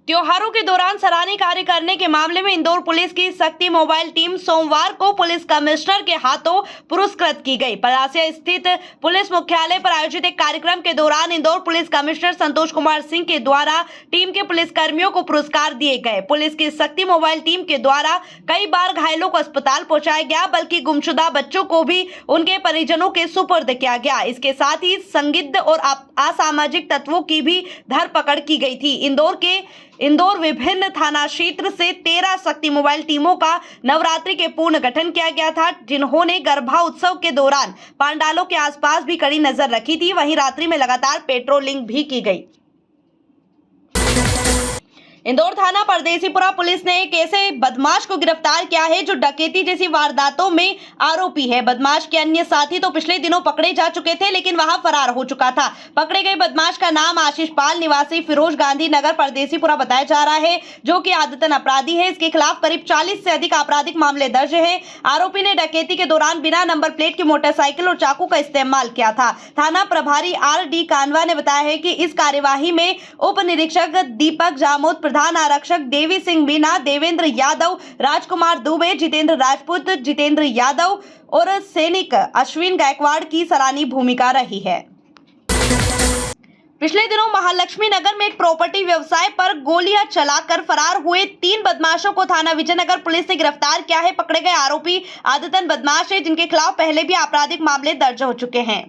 त्योहारों के दौरान सराहनीय कार्य करने के मामले में इंदौर पुलिस की शक्ति मोबाइल टीम सोमवार को पुलिस कमिश्नर के हाथों पुरस्कृत की गई। पलासिया स्थित पुलिस मुख्यालय पर आयोजित एक कार्यक्रम के दौरान इंदौर पुलिस कमिश्नर संतोष कुमार सिंह के द्वारा टीम के पुलिसकर्मियों को पुरस्कार दिए गए। पुलिस की शक्ति मोबाइल टीम के द्वारा कई बार घायलों को अस्पताल पहुंचाया गया, बल्कि गुमशुदा बच्चों को भी उनके परिजनों के सुपुर्द किया गया। इसके साथ ही संदिग्ध और असामाजिक तत्वों की भी धरपकड़ की गई थी। इंदौर विभिन्न थाना क्षेत्र से 13 शक्ति मोबाइल टीमों का नवरात्रि के पूर्ण गठन किया गया था, जिन्होंने गरबा उत्सव के दौरान पंडालों के आसपास भी कड़ी नजर रखी थी। वहीं रात्रि में लगातार पेट्रोलिंग भी की गई। इंदौर थाना परदेसीपुरा पुलिस ने एक ऐसे बदमाश को गिरफ्तार किया है जो डकैती जैसी वारदातों में आरोपी है। बदमाश के अन्य साथी तो पिछले दिनों पकड़े जा चुके थे, लेकिन वहां फरार हो चुका था। पकड़े गए बदमाश का नाम आशीष पाल निवासी फिरोज गांधी नगर परदेसीपुरा बताया जा रहा है, जो कि आदतन अपराधी है। इसके खिलाफ करीब 40 से अधिक आपराधिक मामले दर्ज है। आरोपी ने डकैती के दौरान बिना नंबर प्लेट की मोटरसाइकिल और चाकू का इस्तेमाल किया था। थाना प्रभारी RD कानवा ने बताया है कि इस कार्यवाही में उप निरीक्षक दीपक जामोद, प्रधान आरक्षक देवी सिंह मीना, देवेंद्र यादव, राजकुमार दुबे, जितेंद्र राजपूत, जितेंद्र यादव और सैनिक अश्विन गायकवाड़ की सराहनीय भूमिका रही है। पिछले दिनों महालक्ष्मी नगर में एक प्रॉपर्टी व्यवसाय पर गोलियां चलाकर फरार हुए 3 बदमाशों को थाना विजयनगर पुलिस ने गिरफ्तार किया है। पकड़े गए आरोपी आदतन बदमाश है, जिनके खिलाफ पहले भी आपराधिक मामले दर्ज हो चुके हैं।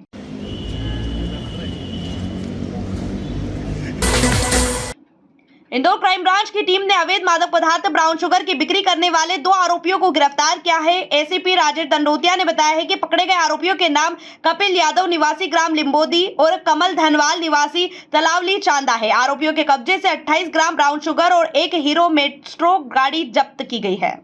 इंदौर क्राइम ब्रांच की टीम ने अवैध मादक पदार्थ ब्राउन शुगर की बिक्री करने वाले 2 आरोपियों को गिरफ्तार किया है। एसीपी राजेश दंडोतिया ने बताया है कि पकड़े गए आरोपियों के नाम कपिल यादव निवासी ग्राम लिम्बोदी और कमल धनवाल निवासी तलावली चांदा है। आरोपियों के कब्जे से 28 ग्राम ब्राउन शुगर और एक हीरो मेट्रो गाड़ी जब्त की गई है।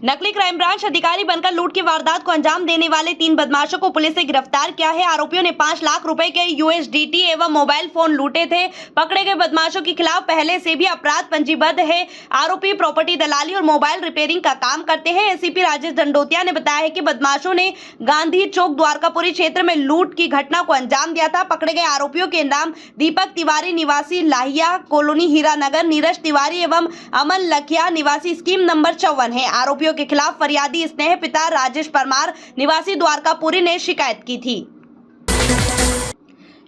नकली क्राइम ब्रांच अधिकारी बनकर लूट की वारदात को अंजाम देने वाले 3 बदमाशों को पुलिस ने गिरफ्तार किया है। आरोपियों ने 5 लाख रुपए के USDT एवं मोबाइल फोन लूटे थे। पकड़े गए बदमाशों के खिलाफ पहले से भी अपराध पंजीबद्ध है। आरोपी प्रॉपर्टी दलाली और मोबाइल रिपेयरिंग का काम करते हैं। एसीपी राजेश दंडोतिया ने बताया है कि बदमाशों ने गांधी चौक द्वारकापुरी क्षेत्र में लूट की घटना को अंजाम दिया था। पकड़े गए आरोपियों के नाम दीपक तिवारी निवासी लाहिया कॉलोनी हीरानगर, नीरज तिवारी एवं अमन लखिया निवासी स्कीम नंबर 54 है। आरोपियों के खिलाफ फरियादी स्नेह पिता राजेश परमार निवासी द्वारकापुरी ने शिकायत की थी।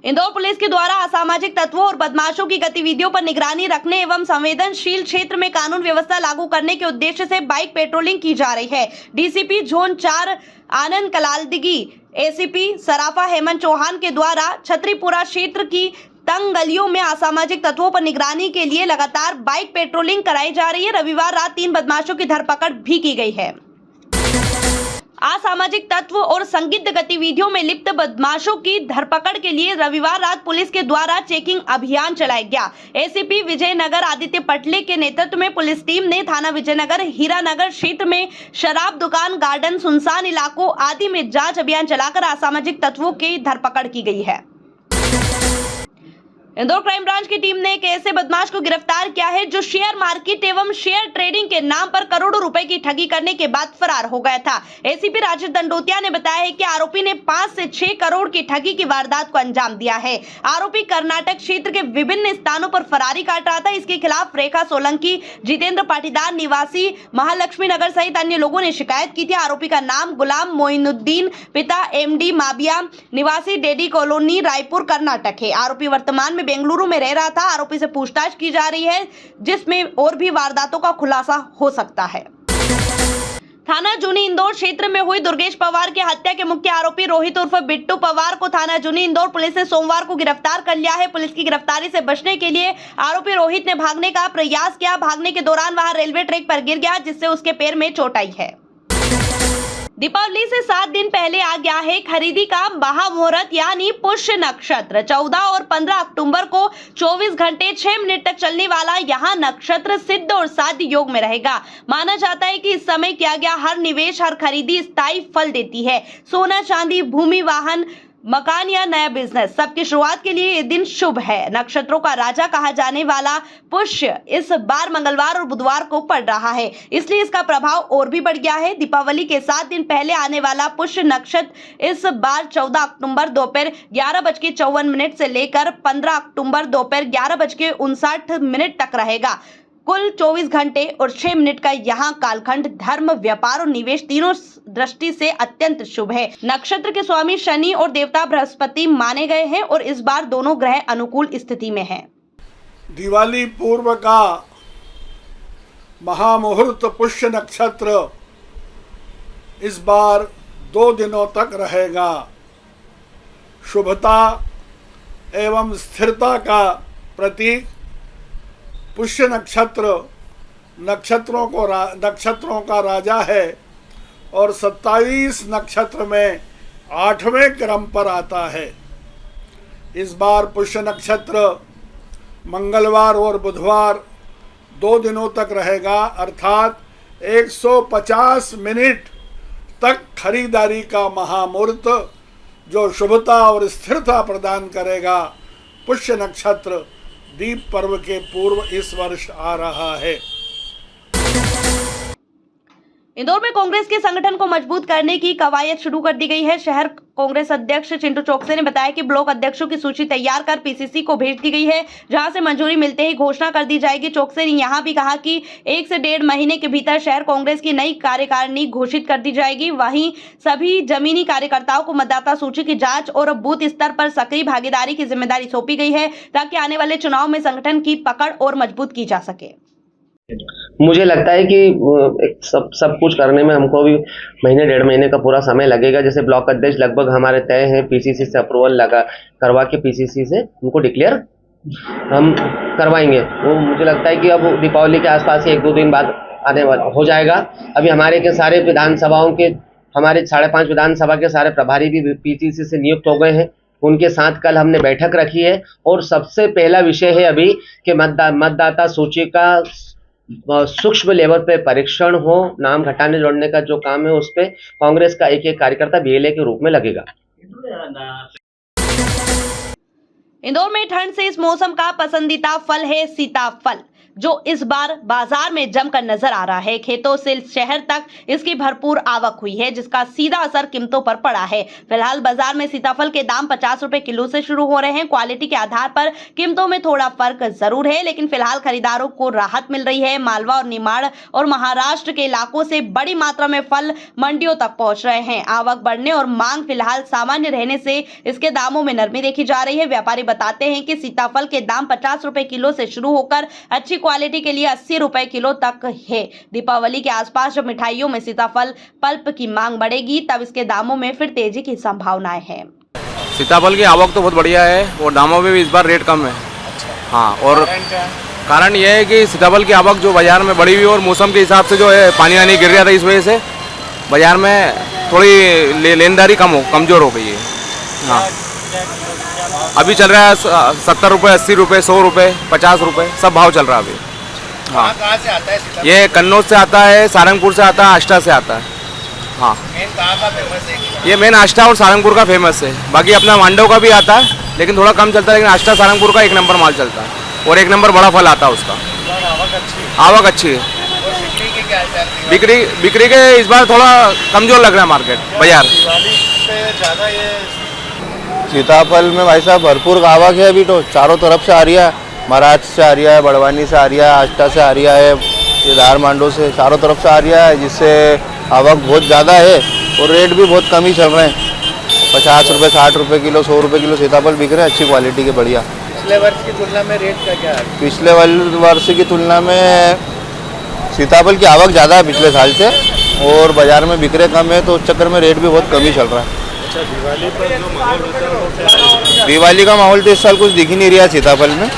इंदौर पुलिस के द्वारा असामाजिक तत्वों और बदमाशों की गतिविधियों पर निगरानी रखने एवं संवेदनशील क्षेत्र में कानून व्यवस्था लागू करने के उद्देश्य से बाइक पेट्रोलिंग की जा रही है। DCP जोन 4 आनंद कलालदिगी, ACP सराफा हेमंत चौहान के द्वारा छतरीपुरा क्षेत्र की तंग गलियों में असामाजिक तत्वों पर निगरानी के लिए लगातार बाइक पेट्रोलिंग कराई जा रही है। रविवार रात 3 बदमाशों की धरपकड़ भी की गई है। असामाजिक तत्व और संदिग्ध गतिविधियों में लिप्त बदमाशों की धरपकड़ के लिए रविवार रात पुलिस के द्वारा चेकिंग अभियान चलाया गया। ACP विजयनगर आदित्य पटले के नेतृत्व में पुलिस टीम ने थाना विजयनगर हीरानगर क्षेत्र में शराब दुकान, गार्डन, सुनसान इलाकों आदि में जांच अभियान चलाकर असामाजिक तत्वों की धरपकड़ की गई है। इंदौर क्राइम ब्रांच की टीम ने एक ऐसे बदमाश को गिरफ्तार किया है जो शेयर मार्केट एवं शेयर ट्रेडिंग के नाम पर करोड़ों रुपए की ठगी करने के बाद फरार हो गया था। एसीपी राजेश दंडोतिया ने बताया है कि आरोपी ने 5 से 6 करोड़ की ठगी की वारदात को अंजाम दिया है। आरोपी कर्नाटक क्षेत्र के विभिन्न स्थानों पर फरारी काट रहा था। इसके खिलाफ रेखा सोलंकी, जितेंद्र पाटीदार निवासी महालक्ष्मी नगर सहित अन्य लोगों ने शिकायत की थी। आरोपी का नाम गुलाम मोइनुद्दीन, पिता MD माबिया निवासी डेडी कॉलोनी, रायपुर, कर्नाटक है। आरोपी वर्तमान में बेंगलुरु में रह रहा था। आरोपी से पूछताछ की जा रही है, जिसमें और भी वारदातों का खुलासा हो सकता है। थाना जूनी इंदौर क्षेत्र में हुई दुर्गेश पवार की हत्या के मुख्य आरोपी रोहित उर्फ बिट्टू पवार को थाना जूनी इंदौर पुलिस ने सोमवार को गिरफ्तार कर लिया है। पुलिस की गिरफ्तारी से बचने के लिए आरोपी रोहित ने भागने का प्रयास किया। भागने के दौरान वहां रेलवे ट्रैक पर गिर गया, जिससे उसके पैर में चोट आई है। दीपावली से 7 दिन पहले आ गया है खरीदी का महामुहूर्त यानी पुष्य नक्षत्र। 14 और 15 अक्टूबर को 24 घंटे 6 मिनट तक चलने वाला यह नक्षत्र सिद्ध और साध्य योग में रहेगा। माना जाता है कि इस समय किया गया हर निवेश, हर खरीदी स्थायी फल देती है। सोना, चांदी, भूमि, वाहन, मकान या नया बिजनेस, सबकी शुरुआत के लिए ये दिन शुभ है। नक्षत्रों का राजा कहा जाने वाला पुष्य इस बार मंगलवार और बुधवार को पड़ रहा है, इसलिए इसका प्रभाव और भी बढ़ गया है। दीपावली के 7 दिन पहले आने वाला पुष्य नक्षत्र इस बार 14 अक्टूबर दोपहर 11:54 से लेकर 15 अक्टूबर दोपहर 11:59 तक रहेगा। कुल 24 घंटे और 6 मिनट का यहाँ कालखंड धर्म, व्यापार और निवेश तीनों दृष्टि से अत्यंत शुभ है। नक्षत्र के स्वामी शनि और देवता बृहस्पति माने गए हैं और इस बार दोनों ग्रह अनुकूल स्थिति में हैं। दिवाली पूर्व का महामुहूर्त पुष्य नक्षत्र इस बार 2 दिनों तक रहेगा। शुभता एवं स्थिरता का प्रतीक पुष्य नक्षत्र नक्षत्रों का राजा है और 27 नक्षत्र में 8वें क्रम पर आता है। इस बार पुष्य नक्षत्र मंगलवार और बुधवार 2 दिनों तक रहेगा, अर्थात 150 मिनट तक खरीदारी का महामुहूर्त जो शुभता और स्थिरता प्रदान करेगा। पुष्य नक्षत्र दीप पर्व के पूर्व इस वर्ष आ रहा है। इंदौर में कांग्रेस के संगठन को मजबूत करने की कवायद शुरू कर दी गई है। शहर कांग्रेस अध्यक्ष चिंटू चौकसे ने बताया कि ब्लॉक अध्यक्षों की सूची तैयार कर पीसीसी को भेज दी गई है, जहां से मंजूरी मिलते ही घोषणा कर दी जाएगी। चौकसे ने यहां भी कहा कि 1 से 1.5 महीने के भीतर शहर कांग्रेस की नई कार्यकारिणी घोषित कर दी जाएगी। वहीं सभी जमीनी कार्यकर्ताओं को मतदाता सूची की जांच और बूथ स्तर पर सक्रिय भागीदारी की जिम्मेदारी सौंपी गई है, ताकि आने वाले चुनाव में संगठन की पकड़ और मजबूत की जा सके। मुझे लगता है कि सब कुछ करने में हमको भी महीने 1.5 महीने का पूरा समय लगेगा। जैसे ब्लॉक अध्यक्ष लगभग हमारे तय हैं, पीसीसी से अप्रूवल करवा के पीसीसी से उनको डिक्लेयर हम करवाएंगे। वो मुझे लगता है कि अब दीपावली के आसपास ही 1-2 दिन बाद आने वाला हो जाएगा। अभी हमारे के सारे विधानसभाओं के हमारे 5.5 विधानसभा के सारे प्रभारी भी पीसीसी से नियुक्त हो गए हैं। उनके साथ कल हमने बैठक रखी है और सबसे पहला विषय है अभी कि मतदाता सूची का सूक्ष्म लेवल पे परीक्षण हो, नाम घटाने जोड़ने का जो काम है उस पे कांग्रेस का एक कार्यकर्ता बीएलए के रूप में लगेगा। इंदौर में ठंड से इस मौसम का पसंदीदा फल है सीताफल, जो इस बार बाजार में जमकर नजर आ रहा है। खेतों से शहर तक इसकी भरपूर आवक हुई है, जिसका सीधा असर कीमतों पर पड़ा है। फिलहाल बाजार में सीताफल के दाम 50 रुपए किलो से शुरू हो रहे हैं। क्वालिटी के आधार पर कीमतों में थोड़ा फर्क जरूर है, लेकिन फिलहाल खरीदारों को राहत मिल रही है। मालवा और निमाड़ और महाराष्ट्र के इलाकों से बड़ी मात्रा में फल मंडियों तक पहुंच रहे हैं। आवक बढ़ने और मांग फिलहाल सामान्य रहने से इसके दामों में नरमी देखी जा रही है। व्यापारी बताते हैं कि सीताफल के दाम 50 रुपए किलो से शुरू होकर अच्छी क्वालिटी के लिए 80 रुपए किलो तक है। दीपावली के आसपास जब मिठाइयों में सीताफल पल्प की मांग बढ़ेगी, तब इसके दामों में फिर तेजी की संभावनाएं हैं। सीताफल की आवक तो बहुत बढ़िया है और दामों में भी इस बार रेट कम है। हाँ, और कारण यह है कि सीताफल की आवक जो बाजार में बढ़ी हुई और मौसम के हिसाब से जो है पानी वानी गिर रहा था, इस वजह से बाजार में थोड़ी लेनदारी कमजोर हो गई है। हाँ, अभी चल रहा है 70 रुपये, 80 रुपये, 100 रुपये, 50 रुपये, सब भाव चल रहा है अभी। हाँ, कहाँ से आता है? ये कन्नौज से आता है, सारंगपुर से आता है, आष्टा से आता है। हाँ, मेन कहाँ का फेमस है? ये मेन आष्टा और सारंगपुर का फेमस है। बाकी अपना मांडव का भी आता है, लेकिन थोड़ा कम चलता है, लेकिन आष्टा सारंगपुर का 1 नंबर माल चलता है और 1 नंबर बड़ा फल आता है उसका। आवक अच्छी है। बिक्री के क्या चाल रही है? बिक्री के इस बार थोड़ा कमजोर लग रहा है मार्केट बाजार। दिवाली पे ज़्यादा ये सीताफल में भाई साहब भरपूर आवक है। अभी तो चारों तरफ से आ रही है, महाराष्ट्र से आ रही है, बड़वानी से आ रही है, आष्टा से आ रही है, ये धार मांडो से, चारों तरफ से आ रही है, जिससे आवक बहुत ज़्यादा है और रेट भी बहुत कम ही चल रहे हैं। 50 रुपये, 60 रुपये किलो, 100 रुपये किलो सीताफल बिक रहे हैं, अच्छी क्वालिटी के, बढ़िया। पिछले वर्ष की तुलना में रेट का क्या है? पिछले वर्ष की तुलना में सीताफल की आवक ज़्यादा है पिछले साल से और बाज़ार में बिक्रे कम है, तो उस चक्कर में रेट भी बहुत कम ही चल रहा है। अच्छा, दिवाली पर जो माहौल होता है वो क्या है? दिवाली का माहौल तो इस साल कुछ दिख ही नहीं रहा सीताफल में।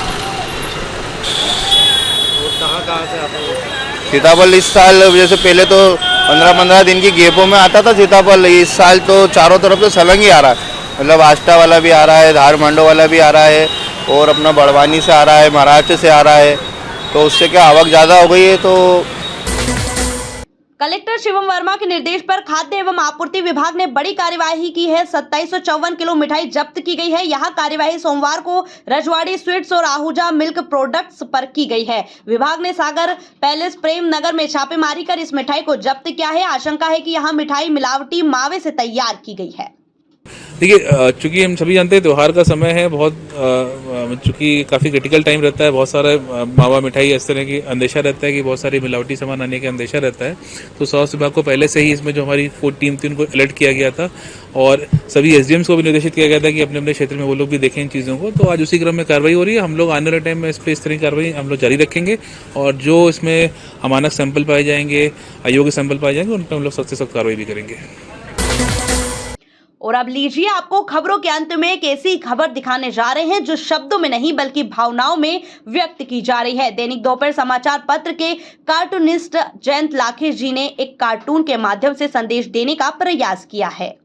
कहाँ से आता है सीताफल इस साल? जैसे पहले तो 15-15 दिन की गैपों में आता था सीताफल, इस साल तो चारों तरफ से सलंग ही आ रहा है। मतलब आष्टा वाला भी आ रहा है, धार मांडो वाला भी आ रहा है और अपना बड़वानी से आ रहा है, महाराष्ट्र से आ रहा है, तो उससे क्या आवक ज़्यादा हो गई है। तो कलेक्टर शिवम वर्मा के निर्देश पर खाद्य एवं आपूर्ति विभाग ने बड़ी कार्यवाही की है। 2754 किलो मिठाई जब्त की गई है। यह कार्यवाही सोमवार को रजवाड़ी स्वीट्स और आहूजा मिल्क प्रोडक्ट्स पर की गई है। विभाग ने सागर पैलेस प्रेम नगर में छापेमारी कर इस मिठाई को जब्त किया है। आशंका है कि यह मिठाई मिलावटी मावे से तैयार की गई है। देखिए, चूंकि हम सभी जानते हैं त्यौहार का समय है, बहुत चूंकि काफ़ी क्रिटिकल टाइम रहता है, बहुत सारा मावा मिठाई इस तरह की अंदेशा रहता है कि बहुत सारी मिलावटी सामान आने का अंदेशा रहता है। तो स्वास्थ्य विभाग को पहले से ही इसमें जो हमारी टीम थी उनको अलर्ट किया गया था और सभी एसडीएम्स को भी निर्देशित किया गया था कि अपने अपने क्षेत्र में वो लोग भी देखें इन चीज़ों को। तो आज उसी क्रम में कार्रवाई हो रही है। हम लोग आने वाले टाइम में इस पर इस तरह की कार्रवाई हम लोग जारी रखेंगे और जो इसमें अमानक सैंपल पाए जाएंगे, अयोग्य सैंपल पाए जाएंगे, उन पर हम लोग सख्त से सख्त कार्रवाई भी करेंगे। और अब लीजिए आपको खबरों के अंत में एक ऐसी खबर दिखाने जा रहे हैं जो शब्दों में नहीं बल्कि भावनाओं में व्यक्त की जा रही है। दैनिक दोपहर समाचार पत्र के कार्टूनिस्ट जयंत लाखे जी ने एक कार्टून के माध्यम से संदेश देने का प्रयास किया है।